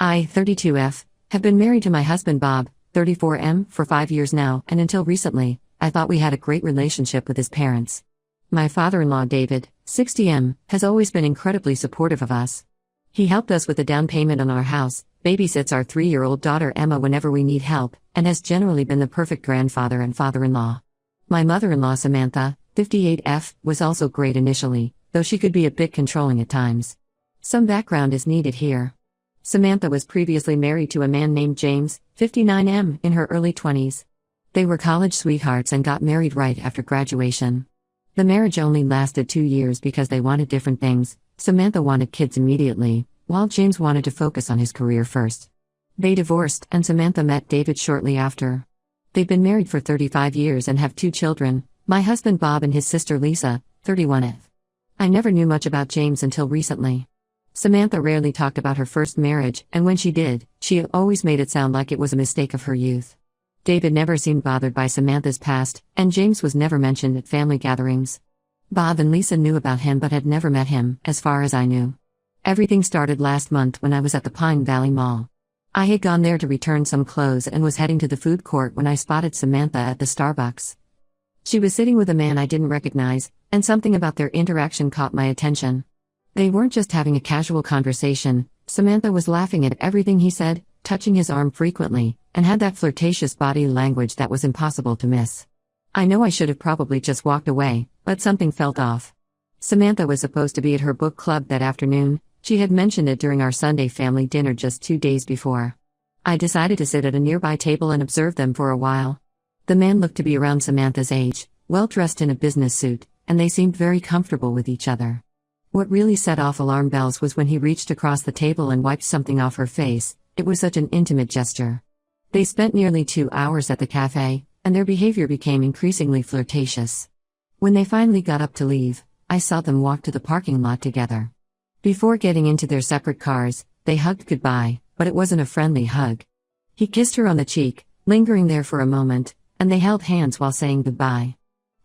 I, 32F, have been married to my husband Bob, 34M, for 5 years now, and until recently, I thought we had a great relationship with his parents. My father-in-law David, 60M, has always been incredibly supportive of us. He helped us with the down payment on our house, babysits our 3-year-old daughter Emma whenever we need help, and has generally been the perfect grandfather and father-in-law. My mother-in-law Samantha, 58F, was also great initially, though she could be a bit controlling at times. Some background is needed here. Samantha was previously married to a man named James, 59M, in her early 20s. They were college sweethearts and got married right after graduation. The marriage only lasted 2 years because they wanted different things. Samantha wanted kids immediately, while James wanted to focus on his career first. They divorced, and Samantha met David shortly after. They've been married for 35 years and have 2 children, my husband Bob and his sister Lisa, 31F. I never knew much about James until recently. Samantha rarely talked about her first marriage, and when she did, she always made it sound like it was a mistake of her youth. David never seemed bothered by Samantha's past, and James was never mentioned at family gatherings. Bob and Lisa knew about him but had never met him, as far as I knew. Everything started last month when I was at the Pine Valley Mall. I had gone there to return some clothes and was heading to the food court when I spotted Samantha at the Starbucks. She was sitting with a man I didn't recognize, and something about their interaction caught my attention. They weren't just having a casual conversation. Samantha was laughing at everything he said, touching his arm frequently, and had that flirtatious body language that was impossible to miss. I know I should have probably just walked away, but something felt off. Samantha was supposed to be at her book club that afternoon. She had mentioned it during our Sunday family dinner just 2 days before. I decided to sit at a nearby table and observe them for a while. The man looked to be around Samantha's age, well dressed in a business suit, and they seemed very comfortable with each other. What really set off alarm bells was when he reached across the table and wiped something off her face. It was such an intimate gesture. They spent nearly 2 hours at the cafe, and their behavior became increasingly flirtatious. When they finally got up to leave, I saw them walk to the parking lot together. Before getting into their separate cars, they hugged goodbye, but it wasn't a friendly hug. He kissed her on the cheek, lingering there for a moment, and they held hands while saying goodbye.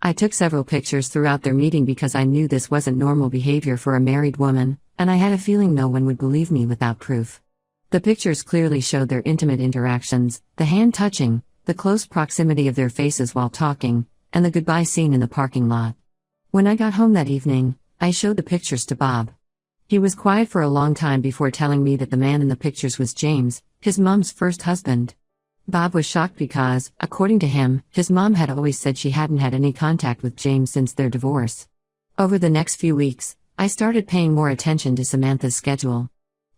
I took several pictures throughout their meeting because I knew this wasn't normal behavior for a married woman, and I had a feeling no one would believe me without proof. The pictures clearly showed their intimate interactions, the hand touching, the close proximity of their faces while talking, and the goodbye scene in the parking lot. When I got home that evening, I showed the pictures to Bob. He was quiet for a long time before telling me that the man in the pictures was James, his mom's first husband. Bob was shocked because, according to him, his mom had always said she hadn't had any contact with James since their divorce. Over the next few weeks, I started paying more attention to Samantha's schedule.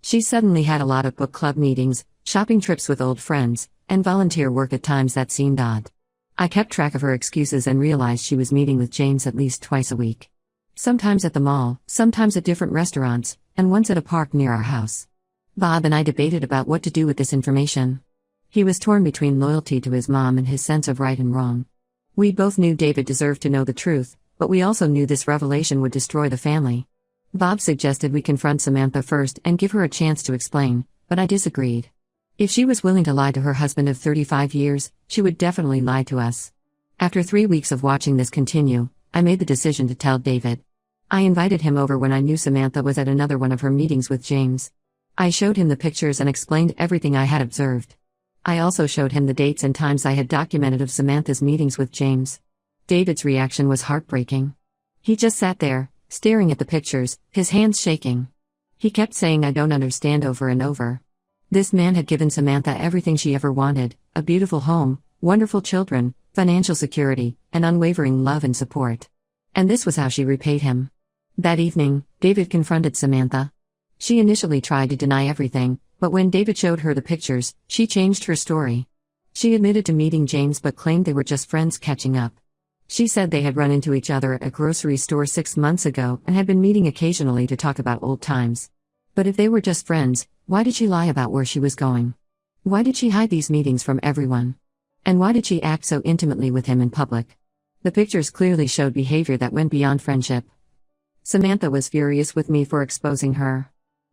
She suddenly had a lot of book club meetings, shopping trips with old friends, and volunteer work at times that seemed odd. I kept track of her excuses and realized she was meeting with James at least twice a week. Sometimes at the mall, sometimes at different restaurants, and once at a park near our house. Bob and I debated about what to do with this information. He was torn between loyalty to his mom and his sense of right and wrong. We both knew David deserved to know the truth, but we also knew this revelation would destroy the family. Bob suggested we confront Samantha first and give her a chance to explain, but I disagreed. If she was willing to lie to her husband of 35 years, she would definitely lie to us. After 3 weeks of watching this continue, I made the decision to tell David. I invited him over when I knew Samantha was at another one of her meetings with James. I showed him the pictures and explained everything I had observed. I also showed him the dates and times I had documented of Samantha's meetings with James. David's reaction was heartbreaking. He just sat there, staring at the pictures, his hands shaking. He kept saying "I don't understand" over and over. This man had given Samantha everything she ever wanted: a beautiful home, wonderful children, financial security, and unwavering love and support. And this was how she repaid him. That evening, David confronted Samantha. She initially tried to deny everything, but when David showed her the pictures, she changed her story. She admitted to meeting James but claimed they were just friends catching up. She said they had run into each other at a grocery store 6 months ago and had been meeting occasionally to talk about old times. But if they were just friends, why did she lie about where she was going? Why did she hide these meetings from everyone? And why did she act so intimately with him in public? The pictures clearly showed behavior that went beyond friendship. Samantha was furious with me for exposing her.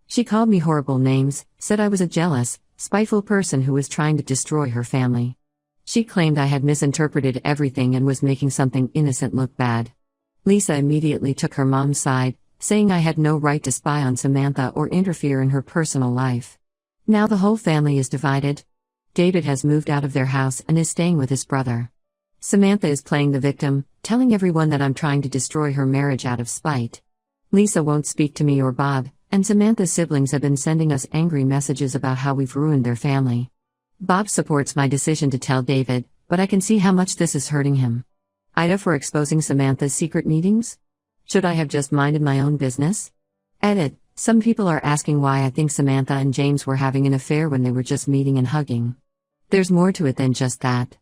She called me horrible names, said I was a jealous, spiteful person who was trying to destroy her family. She claimed I had misinterpreted everything and was making something innocent look bad. Lisa immediately took her mom's side, saying I had no right to spy on Samantha or interfere in her personal life. Now the whole family is divided. David has moved out of their house and is staying with his brother. Samantha is playing the victim, telling everyone that I'm trying to destroy her marriage out of spite. Lisa won't speak to me or Bob, and Samantha's siblings have been sending us angry messages about how we've ruined their family. Bob supports my decision to tell David, but I can see how much this is hurting him. Ida for exposing Samantha's secret meetings? Should I have just minded my own business? Edit. Some people are asking why I think Samantha and James were having an affair when they were just meeting and hugging. There's more to it than just that.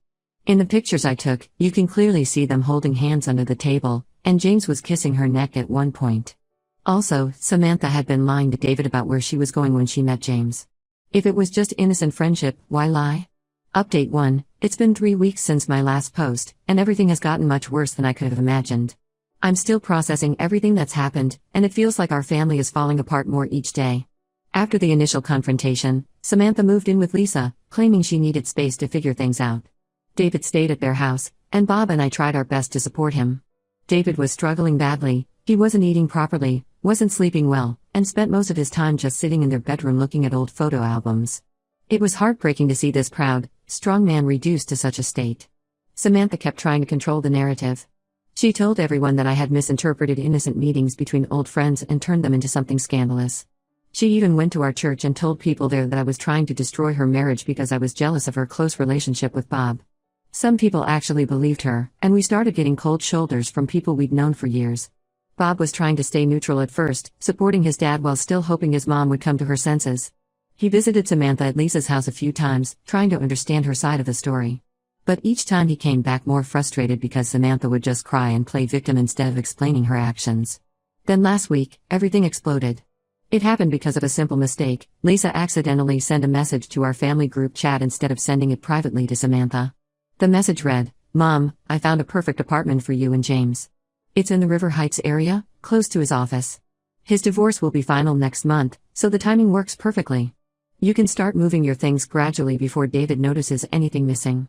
In the pictures I took, you can clearly see them holding hands under the table, and James was kissing her neck at one point. Also, Samantha had been lying to David about where she was going when she met James. If it was just innocent friendship, why lie? Update 1. It's been 3 weeks since my last post, and everything has gotten much worse than I could have imagined. I'm still processing everything that's happened, and it feels like our family is falling apart more each day. After the initial confrontation, Samantha moved in with Lisa, claiming she needed space to figure things out. David stayed at their house, and Bob and I tried our best to support him. David was struggling badly, he wasn't eating properly, wasn't sleeping well, and spent most of his time just sitting in their bedroom looking at old photo albums. It was heartbreaking to see this proud, strong man reduced to such a state. Samantha kept trying to control the narrative. She told everyone that I had misinterpreted innocent meetings between old friends and turned them into something scandalous. She even went to our church and told people there that I was trying to destroy her marriage because I was jealous of her close relationship with Bob. Some people actually believed her, and we started getting cold shoulders from people we'd known for years. Bob was trying to stay neutral at first, supporting his dad while still hoping his mom would come to her senses. He visited Samantha at Lisa's house a few times, trying to understand her side of the story. But each time he came back more frustrated because Samantha would just cry and play victim instead of explaining her actions. Then last week, everything exploded. It happened because of a simple mistake. Lisa accidentally sent a message to our family group chat instead of sending it privately to Samantha. The message read, "Mom, I found a perfect apartment for you and James. It's in the River Heights area, close to his office. His divorce will be final next month, so the timing works perfectly. You can start moving your things gradually before David notices anything missing."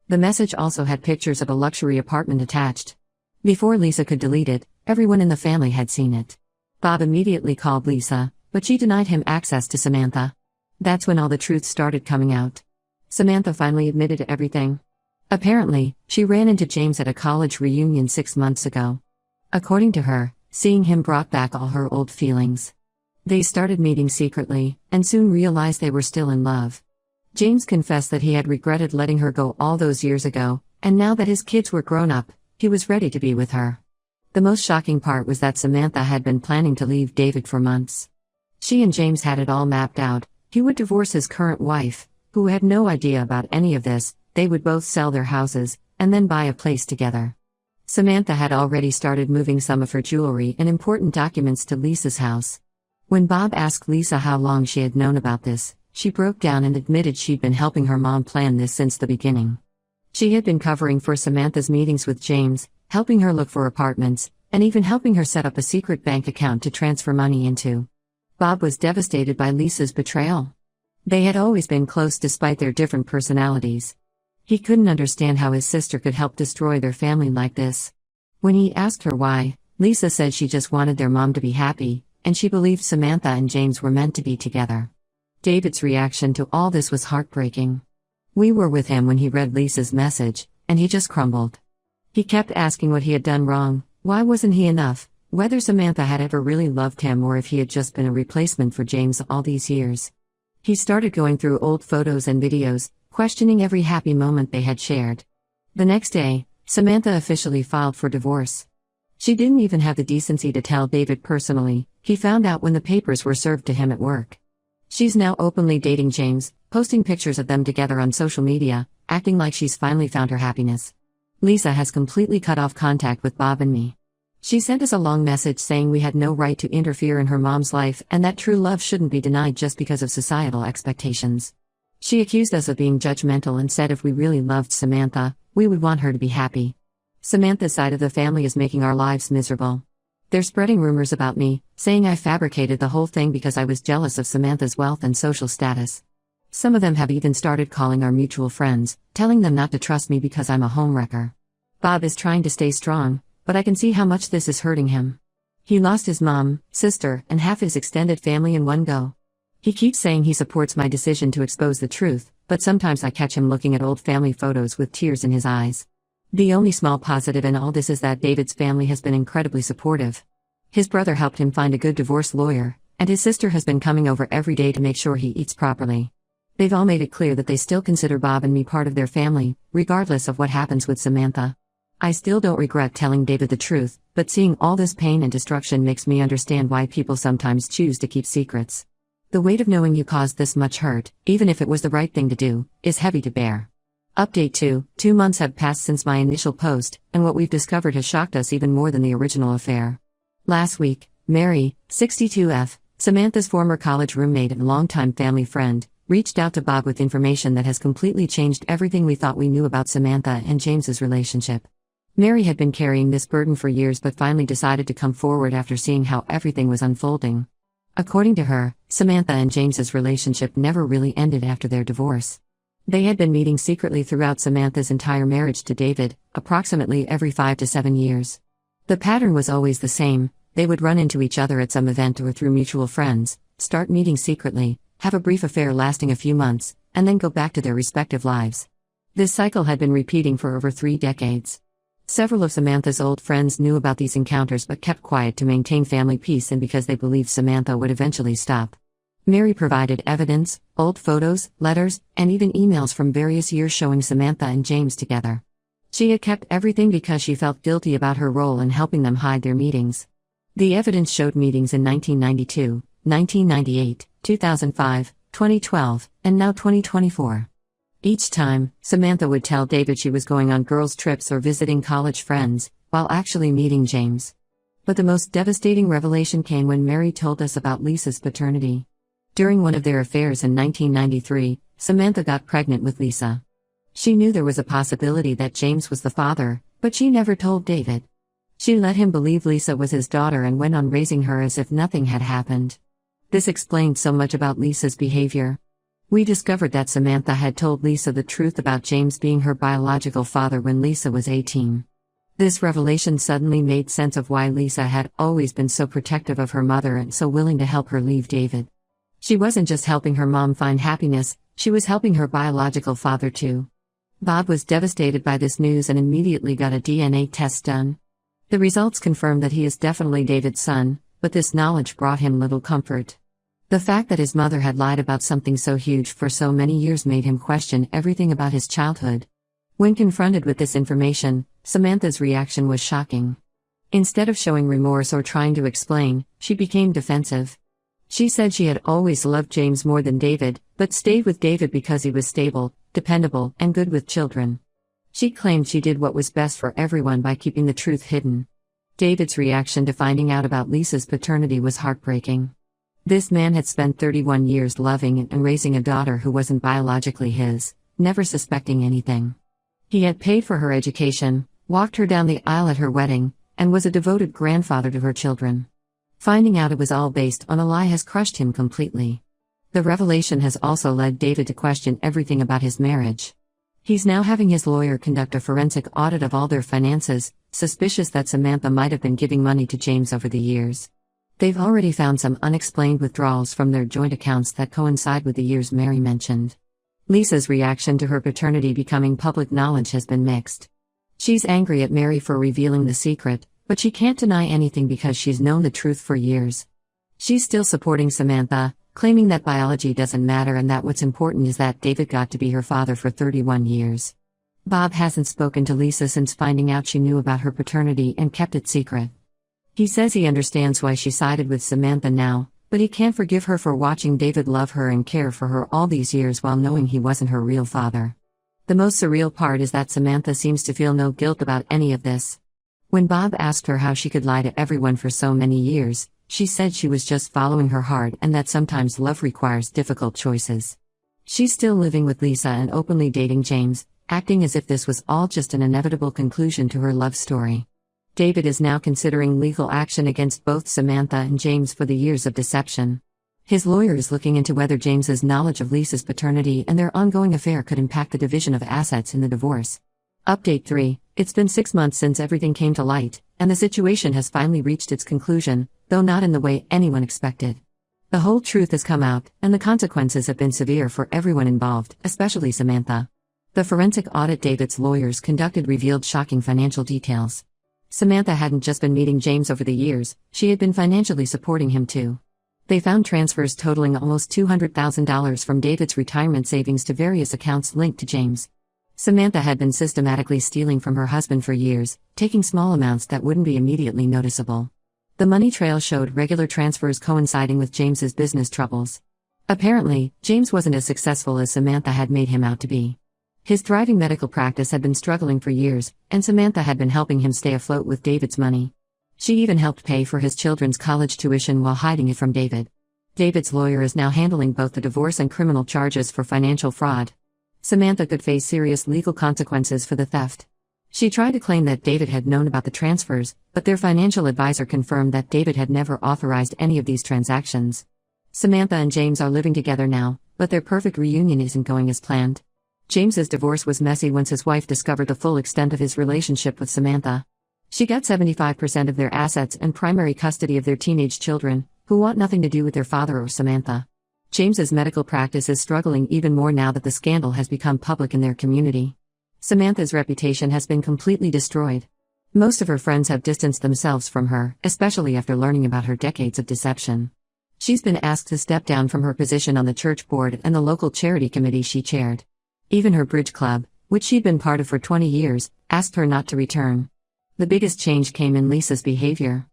The message also had pictures of a luxury apartment attached. Before Lisa could delete it, everyone in the family had seen it. Bob immediately called Lisa, but she denied him access to Samantha. That's when all the truth started coming out. Samantha finally admitted to everything. Apparently, she ran into James at a college reunion 6 months ago. According to her, seeing him brought back all her old feelings. They started meeting secretly, and soon realized they were still in love. James confessed that he had regretted letting her go all those years ago, and now that his kids were grown up, he was ready to be with her. The most shocking part was that Samantha had been planning to leave David for months. She and James had it all mapped out. He would divorce his current wife, who had no idea about any of this. They would both sell their houses, and then buy a place together. Samantha had already started moving some of her jewelry and important documents to Lisa's house. When Bob asked Lisa how long she had known about this, she broke down and admitted she'd been helping her mom plan this since the beginning. She had been covering for Samantha's meetings with James, helping her look for apartments, and even helping her set up a secret bank account to transfer money into. Bob was devastated by Lisa's betrayal. They had always been close despite their different personalities. He couldn't understand how his sister could help destroy their family like this. When he asked her why, Lisa said she just wanted their mom to be happy, and she believed Samantha and James were meant to be together. David's reaction to all this was heartbreaking. We were with him when he read Lisa's message, and he just crumbled. He kept asking what he had done wrong, why wasn't he enough, whether Samantha had ever really loved him or if he had just been a replacement for James all these years. He started going through old photos and videos, questioning every happy moment they had shared. The next day, Samantha officially filed for divorce. She didn't even have the decency to tell David personally. He found out when the papers were served to him at work. She's now openly dating James, posting pictures of them together on social media, acting like she's finally found her happiness. Lisa has completely cut off contact with Bob and me. She sent us a long message saying we had no right to interfere in her mom's life and that true love shouldn't be denied just because of societal expectations. She accused us of being judgmental and said if we really loved Samantha, we would want her to be happy. Samantha's side of the family is making our lives miserable. They're spreading rumors about me, saying I fabricated the whole thing because I was jealous of Samantha's wealth and social status. Some of them have even started calling our mutual friends, telling them not to trust me because I'm a homewrecker. Bob is trying to stay strong, but I can see how much this is hurting him. He lost his mom, sister, and half his extended family in one go. He keeps saying he supports my decision to expose the truth, but sometimes I catch him looking at old family photos with tears in his eyes. The only small positive in all this is that David's family has been incredibly supportive. His brother helped him find a good divorce lawyer, and his sister has been coming over every day to make sure he eats properly. They've all made it clear that they still consider Bob and me part of their family, regardless of what happens with Samantha. I still don't regret telling David the truth, but seeing all this pain and destruction makes me understand why people sometimes choose to keep secrets. The weight of knowing you caused this much hurt, even if it was the right thing to do, is heavy to bear. Update 2: 2 months have passed since my initial post, and what we've discovered has shocked us even more than the original affair. Last week, Mary, 62F, Samantha's former college roommate and longtime family friend, reached out to Bob with information that has completely changed everything we thought we knew about Samantha and James's relationship. Mary had been carrying this burden for years but finally decided to come forward after seeing how everything was unfolding. According to her, Samantha and James's relationship never really ended after their divorce. They had been meeting secretly throughout Samantha's entire marriage to David, approximately every 5 to 7 years. The pattern was always the same: they would run into each other at some event or through mutual friends, start meeting secretly, have a brief affair lasting a few months, and then go back to their respective lives. This cycle had been repeating for over 3 decades. Several of Samantha's old friends knew about these encounters but kept quiet to maintain family peace and because they believed Samantha would eventually stop. Mary provided evidence, old photos, letters, and even emails from various years showing Samantha and James together. She had kept everything because she felt guilty about her role in helping them hide their meetings. The evidence showed meetings in 1992, 1998, 2005, 2012, and now 2024. Each time, Samantha would tell David she was going on girls' trips or visiting college friends, while actually meeting James. But the most devastating revelation came when Mary told us about Lisa's paternity. During one of their affairs in 1993, Samantha got pregnant with Lisa. She knew there was a possibility that James was the father, but she never told David. She let him believe Lisa was his daughter and went on raising her as if nothing had happened. This explained so much about Lisa's behavior. We discovered that Samantha had told Lisa the truth about James being her biological father when Lisa was 18. This revelation suddenly made sense of why Lisa had always been so protective of her mother and so willing to help her leave David. She wasn't just helping her mom find happiness, she was helping her biological father too. Bob was devastated by this news and immediately got a DNA test done. The results confirmed that he is definitely David's son, but this knowledge brought him little comfort. The fact that his mother had lied about something so huge for so many years made him question everything about his childhood. When confronted with this information, Samantha's reaction was shocking. Instead of showing remorse or trying to explain, she became defensive. She said she had always loved James more than David, but stayed with David because he was stable, dependable, and good with children. She claimed she did what was best for everyone by keeping the truth hidden. David's reaction to finding out about Lisa's paternity was heartbreaking. This man had spent 31 years loving and raising a daughter who wasn't biologically his, never suspecting anything. He had paid for her education, walked her down the aisle at her wedding, and was a devoted grandfather to her children. Finding out it was all based on a lie has crushed him completely. The revelation has also led David to question everything about his marriage. He's now having his lawyer conduct a forensic audit of all their finances, suspicious that Samantha might have been giving money to James over the years. They've already found some unexplained withdrawals from their joint accounts that coincide with the years Mary mentioned. Lisa's reaction to her paternity becoming public knowledge has been mixed. She's angry at Mary for revealing the secret, but she can't deny anything because she's known the truth for years. She's still supporting Samantha, claiming that biology doesn't matter and that what's important is that David got to be her father for 31 years. Bob hasn't spoken to Lisa since finding out she knew about her paternity and kept it secret. He says he understands why she sided with Samantha now, but he can't forgive her for watching David love her and care for her all these years while knowing he wasn't her real father. The most surreal part is that Samantha seems to feel no guilt about any of this. When Bob asked her how she could lie to everyone for so many years, she said she was just following her heart and that sometimes love requires difficult choices. She's still living with Lisa and openly dating James, acting as if this was all just an inevitable conclusion to her love story. David is now considering legal action against both Samantha and James for the years of deception. His lawyer is looking into whether James's knowledge of Lisa's paternity and their ongoing affair could impact the division of assets in the divorce. Update 3: It's been 6 months since everything came to light, and the situation has finally reached its conclusion, though not in the way anyone expected. The whole truth has come out, and the consequences have been severe for everyone involved, especially Samantha. The forensic audit David's lawyers conducted revealed shocking financial details. Samantha hadn't just been meeting James over the years, she had been financially supporting him too. They found transfers totaling almost $200,000 from David's retirement savings to various accounts linked to James. Samantha had been systematically stealing from her husband for years, taking small amounts that wouldn't be immediately noticeable. The money trail showed regular transfers coinciding with James's business troubles. Apparently, James wasn't as successful as Samantha had made him out to be. His thriving medical practice had been struggling for years, and Samantha had been helping him stay afloat with David's money. She even helped pay for his children's college tuition while hiding it from David. David's lawyer is now handling both the divorce and criminal charges for financial fraud. Samantha could face serious legal consequences for the theft. She tried to claim that David had known about the transfers, but their financial advisor confirmed that David had never authorized any of these transactions. Samantha and James are living together now, but their perfect reunion isn't going as planned. James's divorce was messy once his wife discovered the full extent of his relationship with Samantha. She got 75% of their assets and primary custody of their teenage children, who want nothing to do with their father or Samantha. James's medical practice is struggling even more now that the scandal has become public in their community. Samantha's reputation has been completely destroyed. Most of her friends have distanced themselves from her, especially after learning about her decades of deception. She's been asked to step down from her position on the church board and the local charity committee she chaired. Even her bridge club, which she'd been part of for 20 years, asked her not to return. The biggest change came in Lisa's behavior.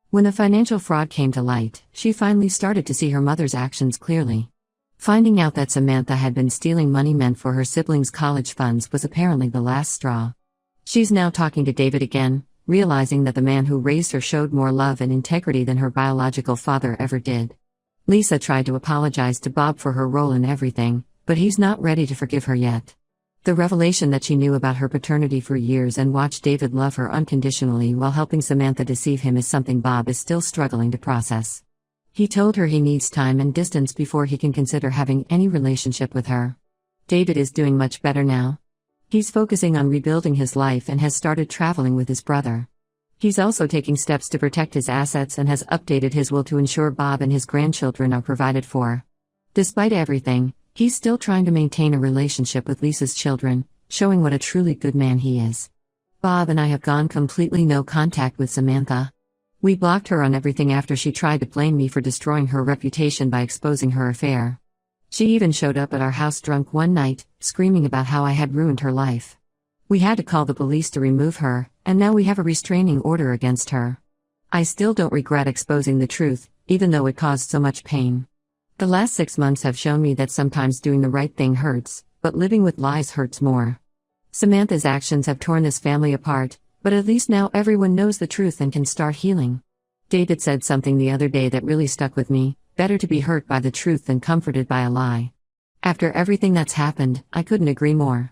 When the financial fraud came to light, she finally started to see her mother's actions clearly. Finding out that Samantha had been stealing money meant for her siblings' college funds was apparently the last straw. She's now talking to David again, realizing that the man who raised her showed more love and integrity than her biological father ever did. Lisa tried to apologize to Bob for her role in everything, but he's not ready to forgive her yet. The revelation that she knew about her paternity for years and watched David love her unconditionally while helping Samantha deceive him is something Bob is still struggling to process. He told her he needs time and distance before he can consider having any relationship with her. David is doing much better now. He's focusing on rebuilding his life and has started traveling with his brother. He's also taking steps to protect his assets and has updated his will to ensure Bob and his grandchildren are provided for. Despite everything, he's still trying to maintain a relationship with Lisa's children, showing what a truly good man he is. Bob and I have gone completely no contact with Samantha. We blocked her on everything after she tried to blame me for destroying her reputation by exposing her affair. She even showed up at our house drunk one night, screaming about how I had ruined her life. We had to call the police to remove her, and now we have a restraining order against her. I still don't regret exposing the truth, even though it caused so much pain. The last 6 months have shown me that sometimes doing the right thing hurts, but living with lies hurts more. Samantha's actions have torn this family apart, but at least now everyone knows the truth and can start healing. David said something the other day that really stuck with me: better to be hurt by the truth than comforted by a lie. After everything that's happened, I couldn't agree more.